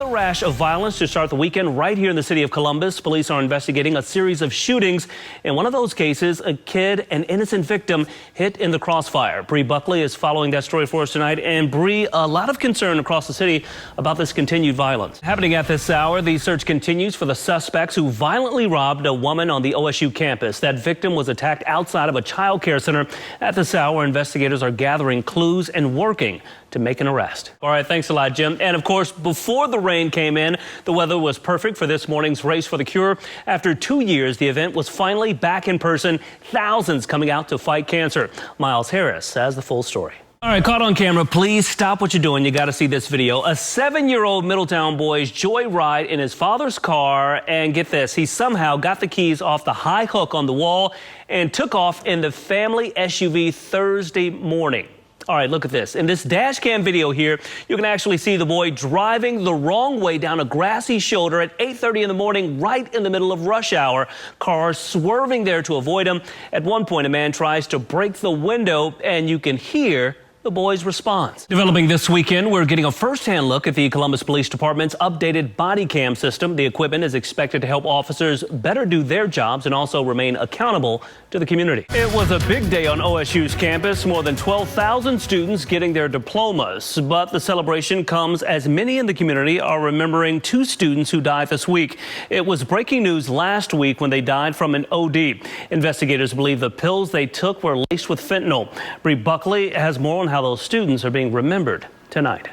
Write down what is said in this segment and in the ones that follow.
A rash of violence to start the weekend right here in the city of Columbus. Police are investigating a series of shootings. In one of those cases, a kid, an innocent victim, hit in the crossfire. Bree Buckley is following that story for us tonight. And Bree, a lot of concern across the city about this continued violence. Happening at this hour, the search continues for the suspects who violently robbed a woman on the OSU campus. That victim was attacked outside of a child care center. At this hour, investigators are gathering clues and working to make an arrest. All right, thanks a lot, Jim. And of course, before the rain came in, the weather was perfect for this morning's Race for the Cure. After 2 years, the event was finally back in person. Thousands coming out to fight cancer. Miles Harris has the full story. All right, caught on camera. Please stop what you're doing. You got to see this video. A 7-year-old Middletown boy's joyride in his father's car. And get this, he somehow got the keys off the high hook on the wall and took off in the family SUV Thursday morning. All right, look at this. In this dash cam video here, you can actually see the boy driving the wrong way down a grassy shoulder at 8:30 in the morning, right in the middle of rush hour. Cars swerving there to avoid him. At one point, a man tries to break the window, and you can hear the boy's response. Developing this weekend, we're getting a first-hand look at the Columbus Police Department's updated body cam system. The equipment is expected to help officers better do their jobs and also remain accountable to the community. It was a big day on OSU's campus. More than 12,000 students getting their diplomas. But the celebration comes as many in the community are remembering 2 students who died this week. It was breaking news last week when they died from an OD. Investigators believe the pills they took were laced with fentanyl. Bree Buckley has more on how those students are being remembered tonight.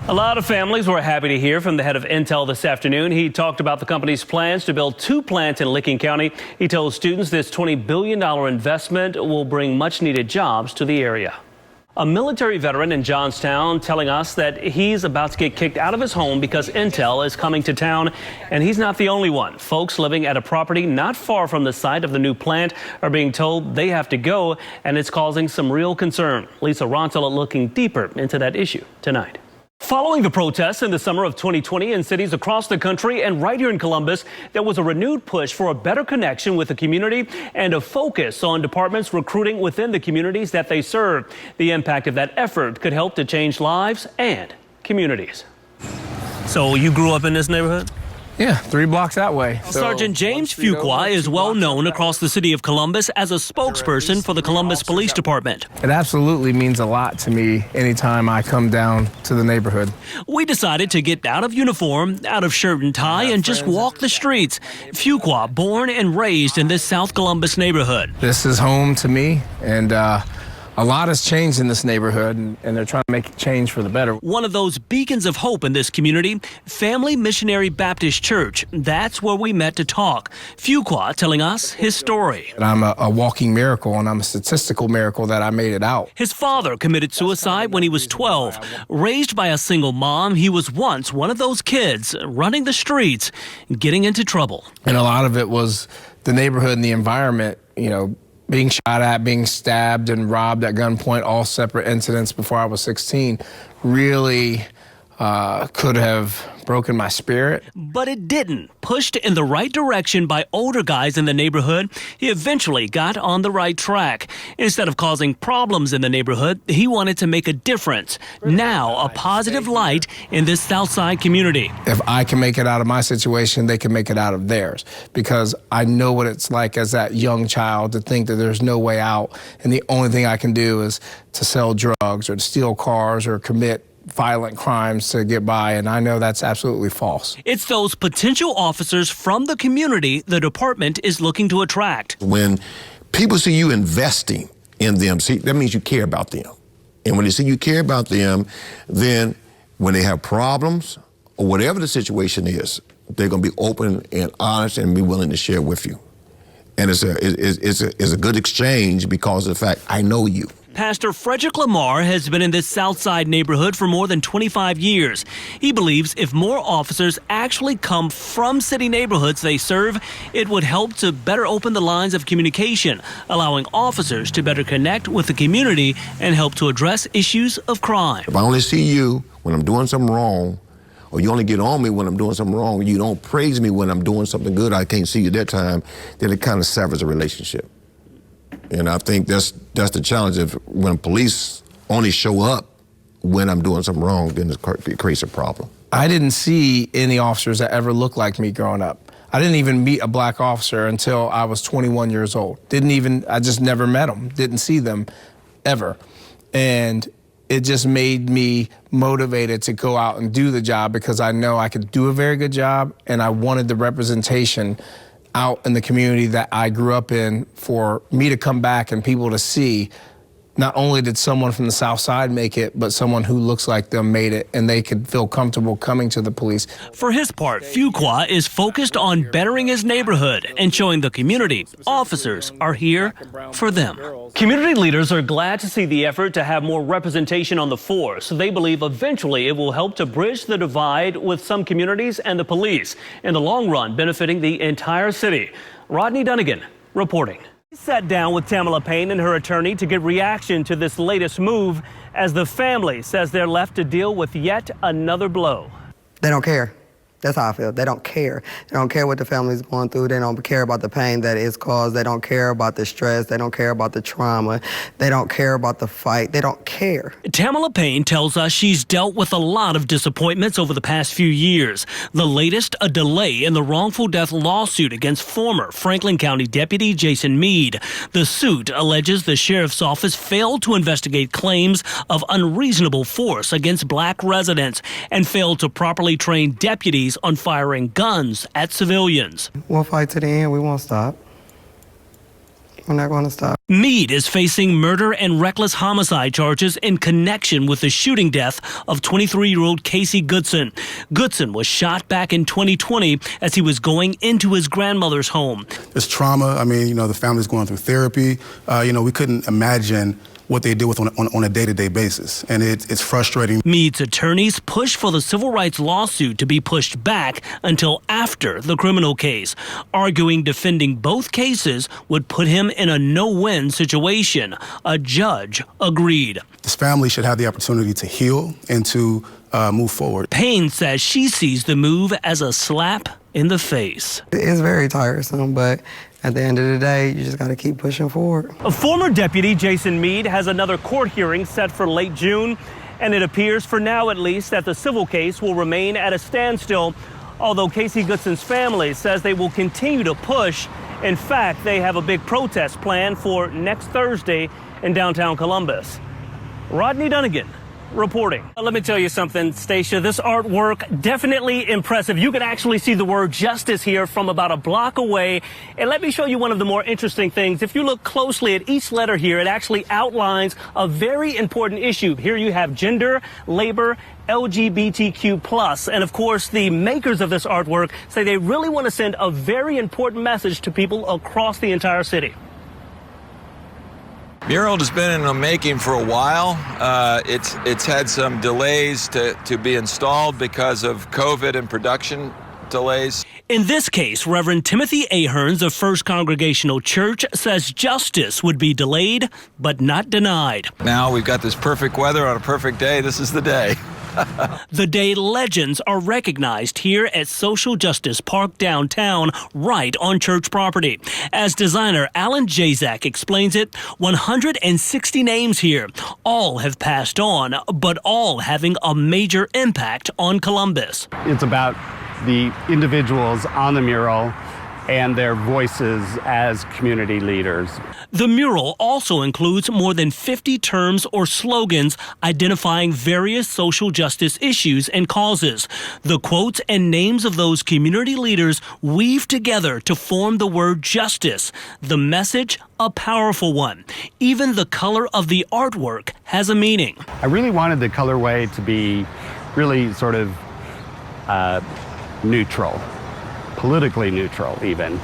A lot of families were happy to hear from the head of Intel this afternoon. He talked about the company's plans to build 2 plants in Licking County. He told students this $20 billion investment will bring much needed jobs to the area. A military veteran in Johnstown telling us that he's about to get kicked out of his home because Intel is coming to town, and he's not the only one. Folks living at a property not far from the site of the new plant are being told they have to go, and it's causing some real concern. Lisa Rontola looking deeper into that issue tonight. Following the protests in the summer of 2020 in cities across the country and right here in Columbus, there was a renewed push for a better connection with the community and a focus on departments recruiting within the communities that they serve. The impact of that effort could help to change lives and communities. So you grew up in this neighborhood? Yeah, 3 blocks that way. Sergeant James Fuqua is well known across the city of Columbus as a spokesperson for the Columbus Police Department. It absolutely means a lot to me anytime I come down to the neighborhood. We decided to get out of uniform, out of shirt and tie, and just walk the streets. Fuqua, born and raised in this South Columbus neighborhood. This is home to me, and a lot has changed in this neighborhood, and they're trying to make it change for the better. One of those beacons of hope in this community, Family Missionary Baptist Church. That's where we met to talk. Fuqua telling us his story. And I'm a walking miracle, and I'm a statistical miracle that I made it out. His father committed suicide when he was 12. Raised by a single mom, he was once one of those kids running the streets, getting into trouble. And a lot of it was the neighborhood and the environment, you know, being shot at, being stabbed and robbed at gunpoint, all separate incidents before I was 16, really could have broken my spirit. But it didn't. Pushed in the right direction by older guys in the neighborhood, he eventually got on the right track. Instead of causing problems in the neighborhood, he wanted to make a difference. Now, a positive light in this Southside community. If I can make it out of my situation, they can make it out of theirs. Because I know what it's like as that young child to think that there's no way out, and the only thing I can do is to sell drugs or to steal cars or commit violent crimes to get by, and I know that's absolutely false. It's those potential officers from the community the department is looking to attract. When people see you investing in them, see, that means you care about them. And when they see you care about them, then when they have problems or whatever the situation is, they're going to be open and honest and be willing to share with you. And it's a good exchange because of the fact I know you. Pastor Frederick Lamar has been in this Southside neighborhood for more than 25 years. He believes if more officers actually come from city neighborhoods they serve, it would help to better open the lines of communication, allowing officers to better connect with the community and help to address issues of crime. If I only see you when I'm doing something wrong, or you only get on me when I'm doing something wrong, you don't praise me when I'm doing something good, I can't see you that time, then it kind of severs a relationship. And I think that's the challenge of when police only show up when I'm doing something wrong, then it creates a problem. I didn't see any officers that ever looked like me growing up. I didn't even meet a black officer until I was 21 years old. I just never met them, didn't see them ever. And it just made me motivated to go out and do the job because I know I could do a very good job, and I wanted the representation out in the community that I grew up in for me to come back and people to see not only did someone from the South Side make it, but someone who looks like them made it, and they could feel comfortable coming to the police. For his part, Fuqua is focused on bettering his neighborhood and showing the community officers are here for them. Community leaders are glad to see the effort to have more representation on the force. They believe eventually it will help to bridge the divide with some communities and the police, in the long run benefiting the entire city. Rodney Dunigan reporting. He sat down with Tamala Payne and her attorney to get reaction to this latest move as the family says they're left to deal with yet another blow. They don't care. That's how I feel. They don't care. They don't care what the family's going through. They don't care about the pain that is caused. They don't care about the stress. They don't care about the trauma. They don't care about the fight. They don't care. Tamala Payne tells us she's dealt with a lot of disappointments over the past few years. The latest, a delay in the wrongful death lawsuit against former Franklin County Deputy Jason Meade. The suit alleges the sheriff's office failed to investigate claims of unreasonable force against black residents and failed to properly train deputies on firing guns at civilians. We'll fight to the end. We won't stop. We're not going to stop. Meade is facing murder and reckless homicide charges in connection with the shooting death of 23-year-old Casey Goodson. Goodson was shot back in 2020 as he was going into his grandmother's home. There's trauma. I mean, the family's going through therapy. We couldn't imagine what they deal with on a day-to-day basis, and it's frustrating. Meade's attorneys push for the civil rights lawsuit to be pushed back until after the criminal case, arguing defending both cases would put him in a no-win situation. A judge agreed. This family should have the opportunity to heal and to move forward. Payne says she sees the move as a slap in the face. It's very tiresome, but at the end of the day, you just got to keep pushing forward. A former deputy, Jason Meade, has another court hearing set for late June, and it appears, for now at least, that the civil case will remain at a standstill, although Casey Goodson's family says they will continue to push. In fact, they have a big protest planned for next Thursday in downtown Columbus. Rodney Dunigan reporting. Let me tell you something, Stacia. This artwork, definitely impressive. You can actually see the word justice here from about a block away. And let me show you one of the more interesting things. If you look closely at each letter here, it actually outlines a very important issue. Here you have gender, labor, LGBTQ+. And of course, the makers of this artwork say they really want to send a very important message to people across the entire city. Mural has been in the making for a while. It's had some delays to be installed because of COVID and production delays. In this case, Reverend Timothy Ahearns of First Congregational Church says justice would be delayed, but not denied. Now we've got this perfect weather on a perfect day. This is the day. The day legends are recognized here at Social Justice Park downtown, right on church property. As designer Alan Jazak explains it, 160 names here. All have passed on, but all having a major impact on Columbus. It's about the individuals on the mural and their voices as community leaders. The mural also includes more than 50 terms or slogans identifying various social justice issues and causes. The quotes and names of those community leaders weave together to form the word justice. The message, a powerful one. Even the color of the artwork has a meaning. I really wanted the colorway to be really sort of neutral. Politically neutral, even.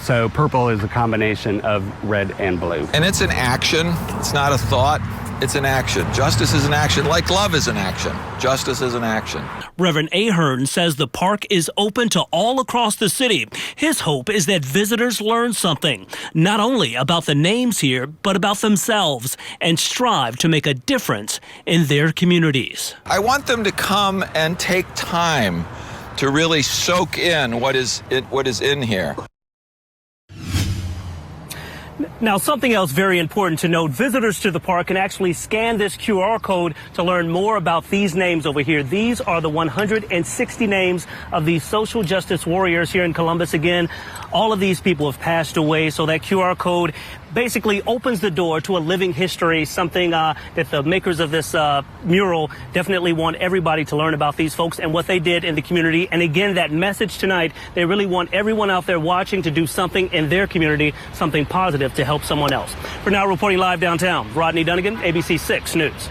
So purple is a combination of red and blue. And it's an action. It's not a thought. It's an action. Justice is an action, like love is an action. Justice is an action. Reverend Ahearn says the park is open to all across the city. His hope is that visitors learn something, not only about the names here, but about themselves, and strive to make a difference in their communities. I want them to come and take time to really soak in what is in here. Now, something else very important to note, visitors to the park can actually scan this QR code to learn more about these names over here. These are the 160 names of these social justice warriors here in Columbus. Again, all of these people have passed away, so that QR code basically opens the door to a living history, something that the makers of this mural definitely want everybody to learn about these folks and what they did in the community. And again, that message tonight, they really want everyone out there watching to do something in their community, something positive to help someone else. For now, reporting live downtown, Rodney Dunigan, ABC 6 News.